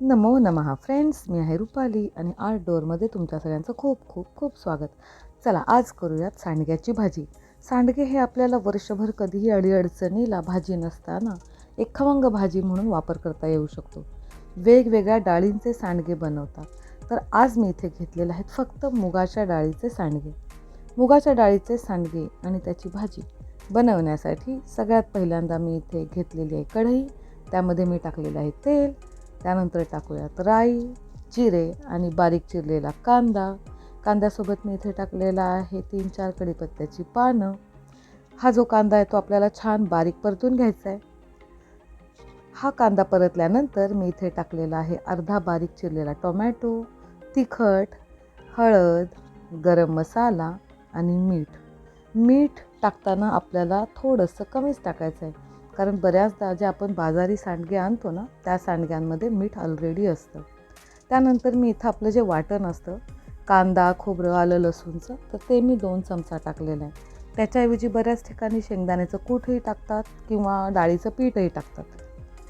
नमो नमः फ्रेंड्स, मी आहे रुपाली आणि आर्ट डोअरमध्ये तुमच्या सगळ्यांचं खूप खूप खूप स्वागत. चला आज करूयात सांडग्याची भाजी. सांडगे हे आपल्याला वर्षभर कधीही अडीअडचणीला भाजी नसताना एक खमंग भाजी म्हणून वापर करता येऊ शकतो. वेगवेगळ्या डाळींचे सांडगे बनवतात. तर आज मी इथे घेतलेले आहेत फक्त मुगाच्या डाळीचे सांडगे. मुगाच्या डाळीचे सांडगे आणि त्याची भाजी बनवण्यासाठी सगळ्यात पहिल्यांदा मी इथे घेतलेली आहे कढई. त्यामध्ये मी टाकलेलं आहे तेल. त्यानंतर टाकूयात राई, जिरे आणि बारीक चिरलेला कांदा. कांद्यासोबत मी इथे टाकलेला आहे 3-4 कढीपत्त्याची पानं. हा जो कांदा आहे तो आपल्याला छान बारीक परतून घ्यायचा आहे. हा कांदा परतल्यानंतर मी इथे टाकलेला आहे अर्धा बारीक चिरलेला टोमॅटो, तिखट, हळद, गरम मसाला आणि मीठ. मीठ टाकताना आपल्याला थोडंसं कमीच टाकायचं आहे, कारण बऱ्याचदा जे आपण बाजारी सांडगे आणतो ना, त्या सांडग्यांमध्ये मीठ ऑलरेडी असतं. त्यानंतर मी इथं आपलं जे वाटण असतं, कांदा, खोबरं, आलं, लसूणचं, तर ते मी 2 चमचा टाकलेलं आहे. त्याच्याऐवजी बऱ्याच ठिकाणी शेंगदाण्याचं कूटही टाकतात किंवा डाळीचं पीठही टाकतात.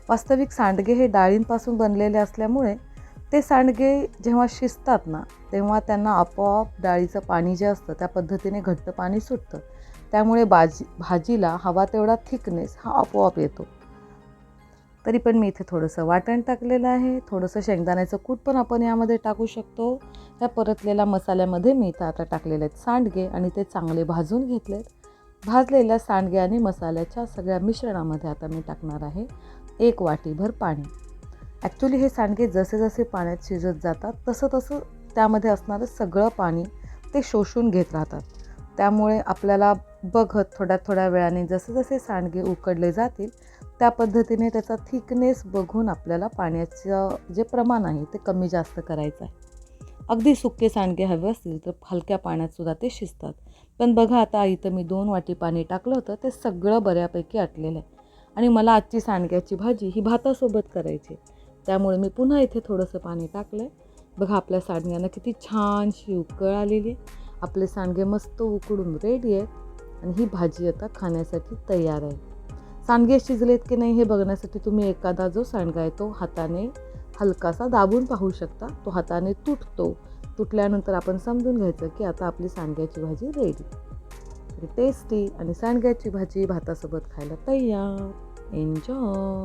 वास्तविक सांडगे हे डाळींपासून बनलेले असल्यामुळे ते सांडगे जेव्हा शिजतात ना, तेव्हा त्यांना आपोआप डाळीचं पाणी जे असतं त्या पद्धतीने घट्ट पाणी सुटतं. त्यामुळे भाजीला हवा तेवढा थिकनेस हा आपोआप येतो. तरी पण मी इथे थोडंसं वाटण टाकलेलं आहे. थोडंसं शेंगदाण्याचं कूट पण आपण यामध्ये टाकू शकतो. त्या परतलेल्या मसाल्यामध्ये मी इथं आता टाकलेले आहेत सांडगे आणि ते चांगले भाजून घेतलेत. भाजलेल्या सांडगे आणि मसाल्याच्या सगळ्या मिश्रणामध्ये आता मी टाकणार आहे 1 वाटीभर पाणी. ॲक्च्युली हे सांडगे जसे जसे पाण्यात शिजत जातात तसं तसं त्यामध्ये असणारं सगळं पाणी ते शोषून घेत राहतात. त्यामुळे आपल्याला बघत थोड्या थोड्या वेळाने जसे जसे सांडगे उकडले जातील त्या पद्धतीने त्याचा थिकनेस बघून आपल्याला पाण्याचं जे प्रमाण आहे ते कमी जास्त करायचं आहे. अगदी सुके सांडगे हवे असतील तर हलक्या पाण्यातसुद्धा ते शिजतात. पण बघा आता इथं मी 2 वाटी पाणी टाकलं होतं, ते सगळं बऱ्यापैकी आटलेलं आहे आणि मला आजची सांडग्याची भाजी ही भातासोबत करायची. त्यामुळे मी पुन्हा इथे थोडंसं पाणी टाकलं आहे. बघा आपल्या सांडग्यांना किती छानशी उकळ आलेली आहे. आपले सांडगे मस्त उकडून रेडी आहेत आणि ही भाजी आता खाण्यासाठी तयार आहे. सांडगे शिजलेत की नाही हे बघण्यासाठी तुम्ही एखादा जो सांडगा आहे तो हाताने हलकासा दाबून पाहू शकता. तो हाताने तुटतो. तुटल्यानंतर आपण समजून घ्यायचं की आता आपली सांडग्याची भाजी रेडी. टेस्टी आणि सांडग्याची भाजी भातासोबत खायला तयार. एन्जॉय.